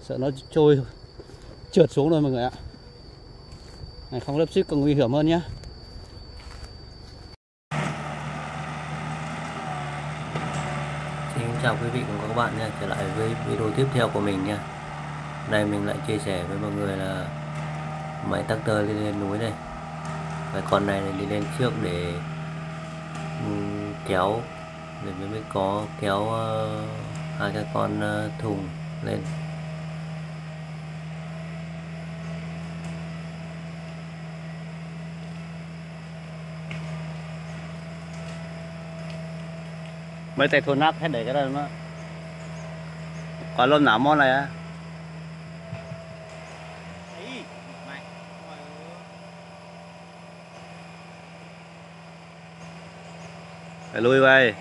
Sợ nó trôi trượt xuống rồi mọi người ạ. Này không lấp xích còn nguy hiểm hơn nhé. Xin chào quý vị cùng các bạn nha, trở lại với video tiếp theo của mình nha. Đây mình lại chia sẻ với mọi người là máy tractor đi lên núi này. Và con này đi lên trước để kéo, để mới có kéo hai cái con thùng lên. Mấy tay thôn nát hết để cái đó nó có lông nắm món này á. Phải lui về.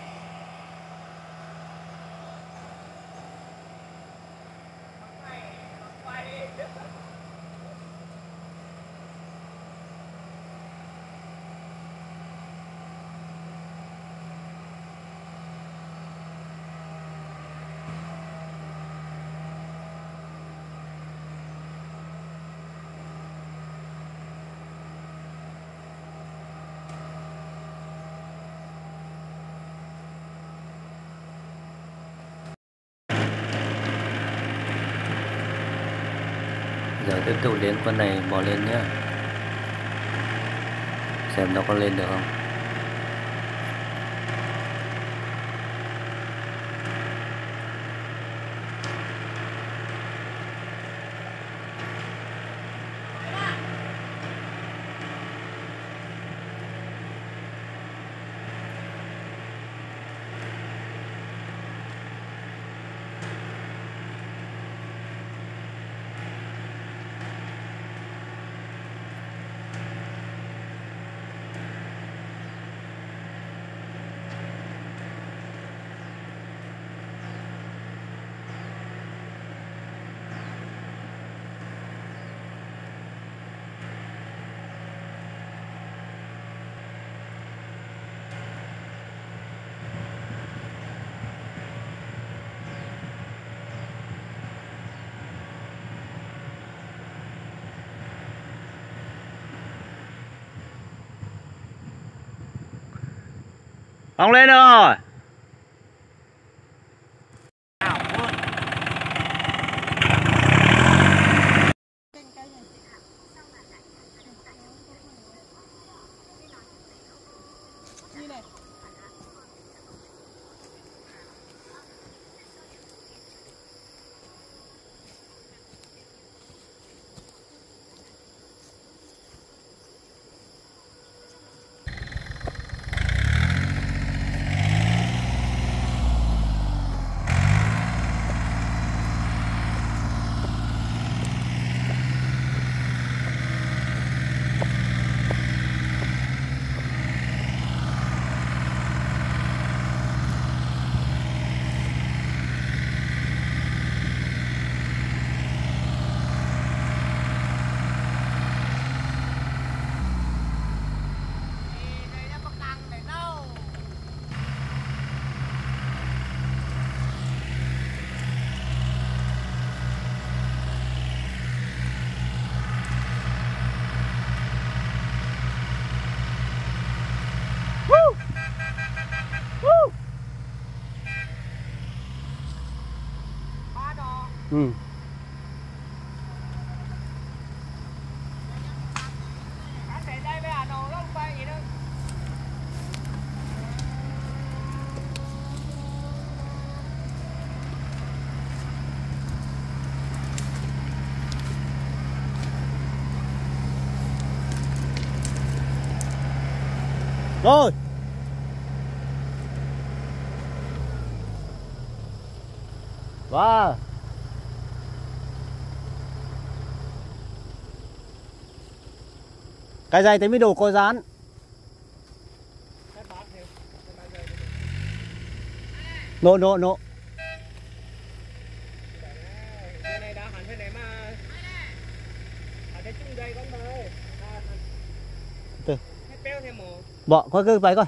Giờ tiếp tục đến con này bò lên nhé, xem nó có lên được không. Không lên rồi. Ừ. Rồi. Wow. Cái dây tới mới đồ có dán. Nộ. ไปไหนมาอาจจะจุ่มใจก้อนเลยให้เปรี้ยวแทนหมู bỏ coi cứ vậy coi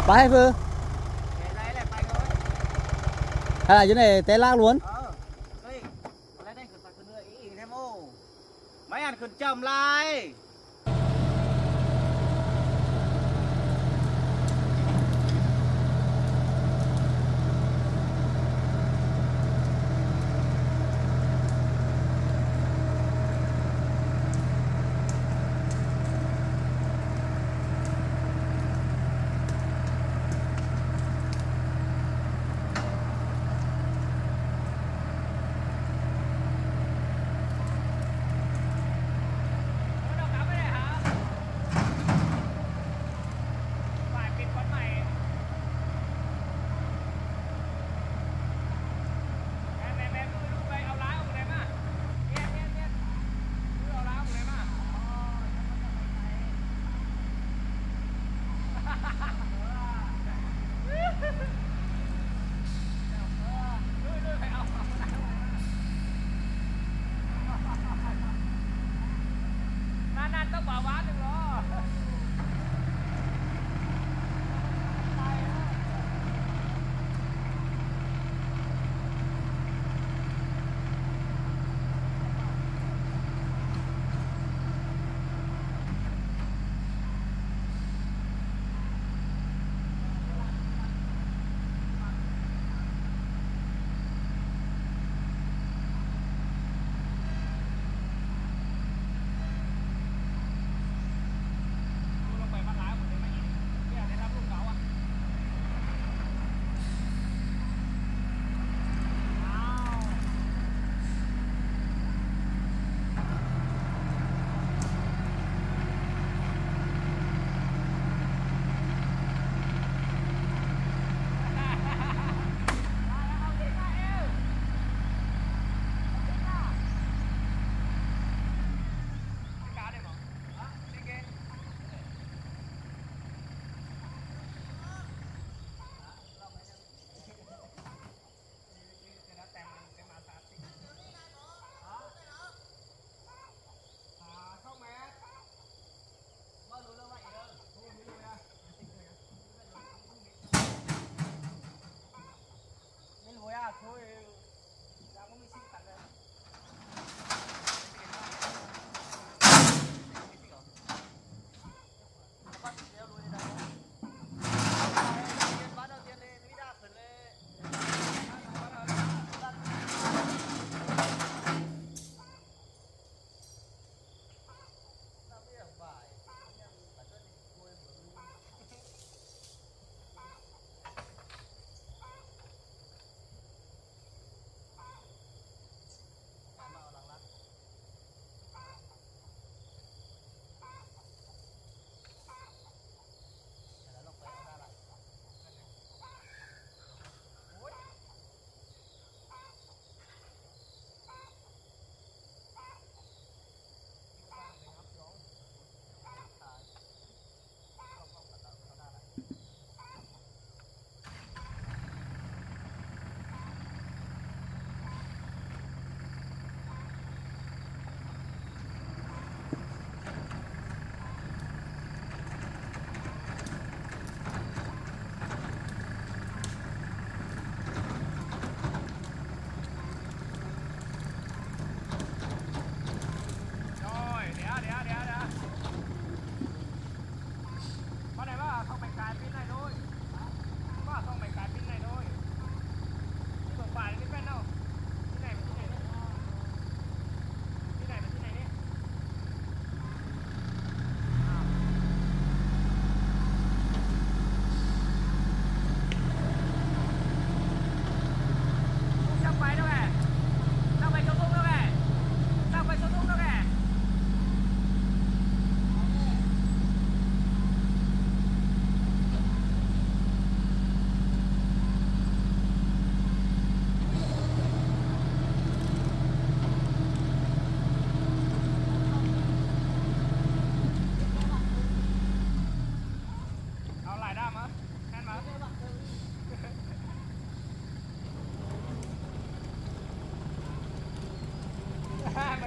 Bay hay Phương? Hay là dưới này té lác luôn? mấy anh cần chầm lại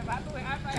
Bán tôi ai phải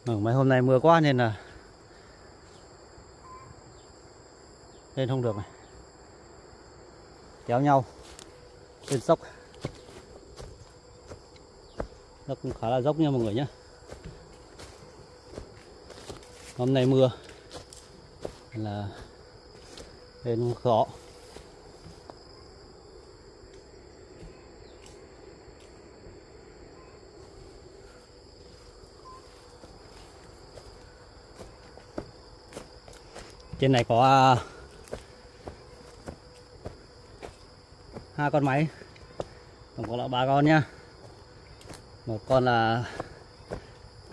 Mấy hôm nay mưa quá nên là lên không được này, kéo nhau lên dốc. Nó cũng khá là dốc nha mọi người nhé. Hôm nay mưa nên là lên khó. Trên này có 2 con máy, tổng cộng là 3 con nhá. Một con là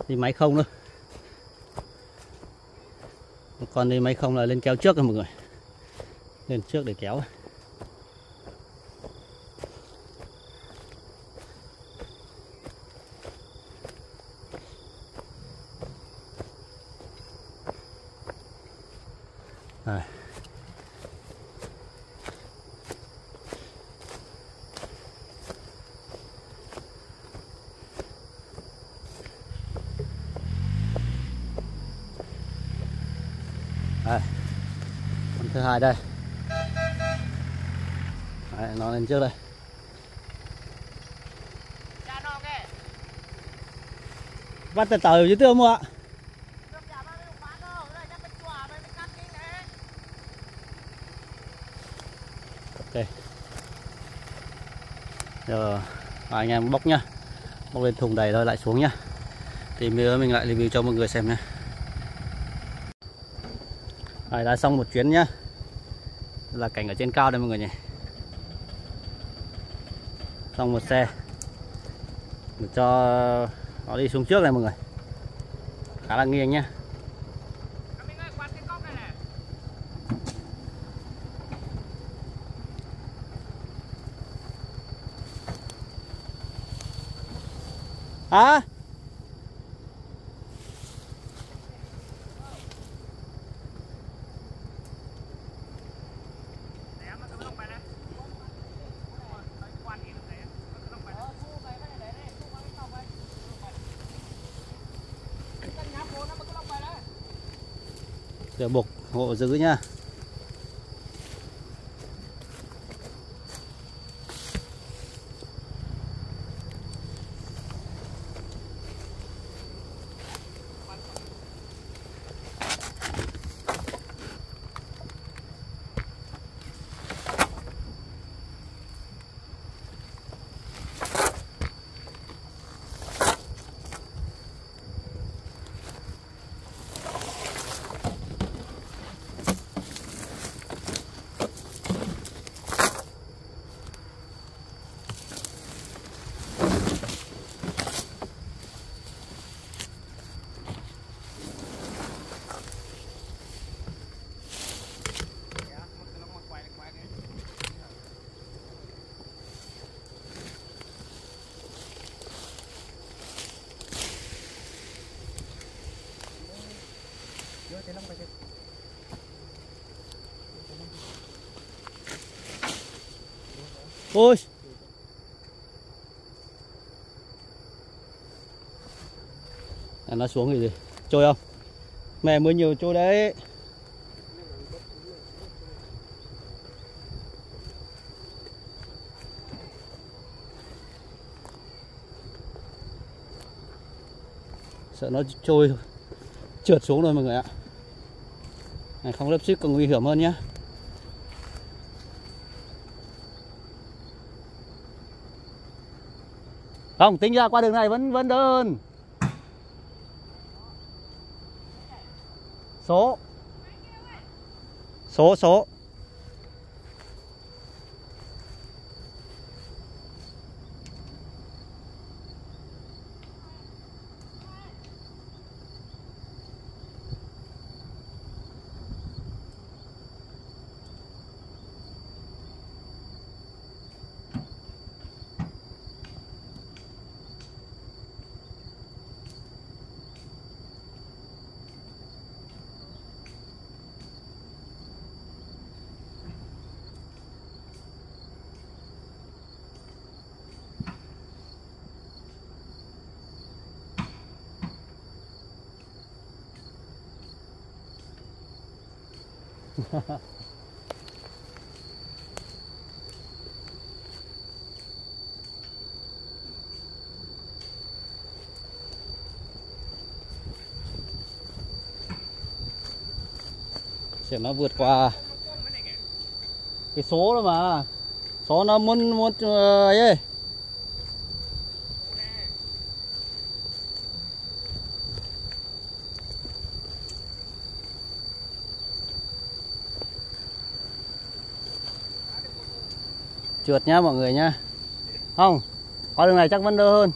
đi máy không thôi, một con đi máy không là lên kéo trước rồi mọi người, lên trước để kéo. Đây. Đây. Con thứ hai đây. Đấy, nó lên trước đây. Bắt từ tàu chứ tiêu mua ạ. Ok. Giờ anh em bốc nhá, bốc lên thùng đầy thôi lại xuống nhá. Thì bây giờ mình lại review cho mọi người xem nhá. Đã xong một chuyến nhá, là cảnh ở trên cao đây mọi người nhỉ. Xong một xe, mình cho nó đi xuống trước này mọi người, khá là nghiêng nhá. À, buộc hộ giữ nhá. Ôi, nó xuống thì gì trôi không, mẹ mới nhiều trôi đấy. Sợ nó trôi trượt xuống rồi mọi người ạ. Này, không lấp xích còn nguy hiểm hơn nhá. Không, tính ra qua đường này vẫn đỡ hơn. Số. Sẽ nó vượt qua cái số đó mà, số nó muốn ấy. Trượt nhá mọi người nhá. Không, qua đường này chắc vẫn đỡ hơn.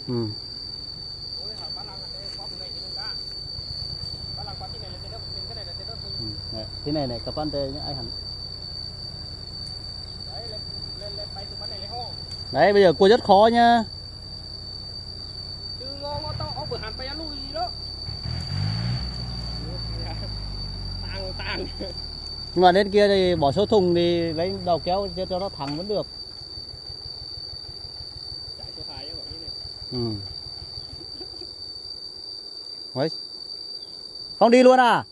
Ừ. Thế này cặp ăn tê nhá anh hẳn. Đấy bây giờ cua rất khó nhá. Nhưng mà đến kia thì bỏ số thùng thì lấy đầu kéo cho nó thẳng vẫn được. Ừ. Đấy. Không đi luôn à?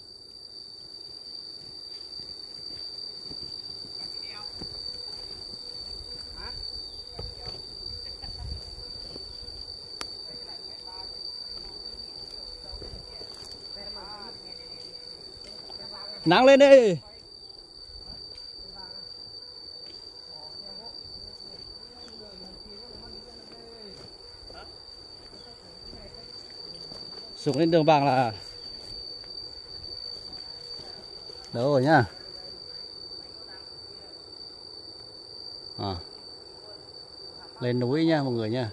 Nắng lên đi. Xuống lên đường bằng là đỡ rồi nhá. Lên núi nha mọi người nha.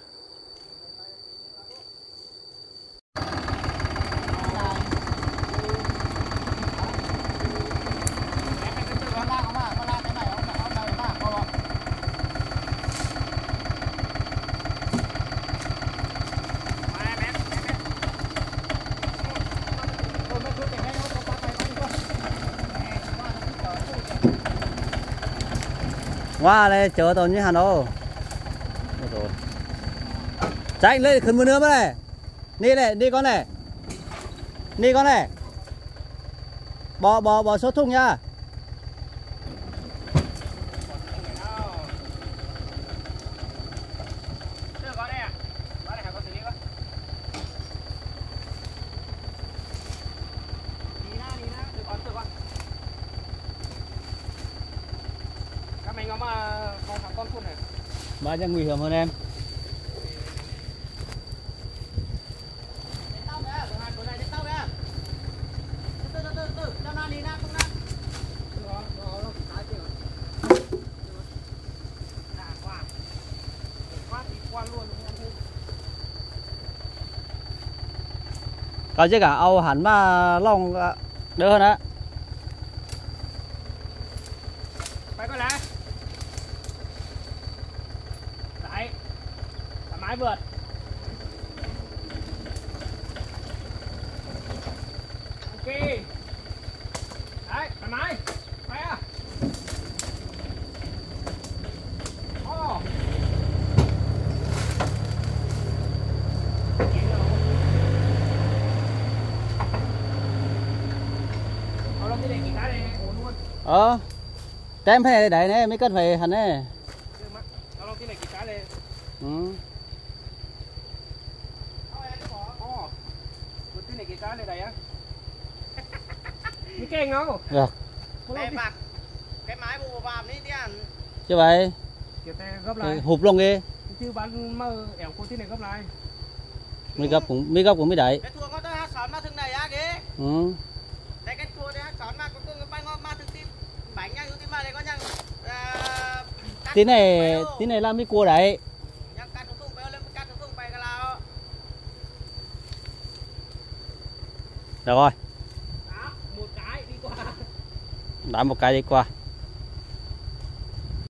Qua đây chờ tôi như Hà Nội. Rồi. Chạy lên khẩn mưa nữa này. Đi con này. Đi con này. Bỏ số thùng nha. Mình có mà còn thằng con phun này. Ba chắc nguy hiểm hơn em. Có chứ cả Âu hẳn mà lòng đỡ hơn á. Quay con lại. Đấy. Thoải mái vượt. Ok. Đấy, thoải mái. Quay à. Oh.เอาลงที่เด็กกี่ท้ายเลยโอ้นู่น Tem phải đấy này mới cần phải hẳn này.เอาลงที่เด็กกี่ท้ายเลย Ừ. เอาอะไรก็บอกอ๋อคุณที่เด็กกี่ท้ายเลยไหนอะมีเก่งเนาะ Được. Cái mặt cái máy bù vào ní tiền Chứ vậy. Kiểu tè gấp lại Hụp lông đi. chứ bán mơ ẻo côที่ไหนgấp lại Mới gấp cũng mới đẩy. cái thua có tới hát són mà thường này á kì Ừ. đây cái thua đấy hát són mà có cùng bay ngon mà thường tim bánh nhang tim mà đây có nhang Tí này làm cái cua đấy. nhang cắt thùng bay lên cắt thùng bay cái nào Được rồi. đó một cái đi qua Đá một cái đi qua.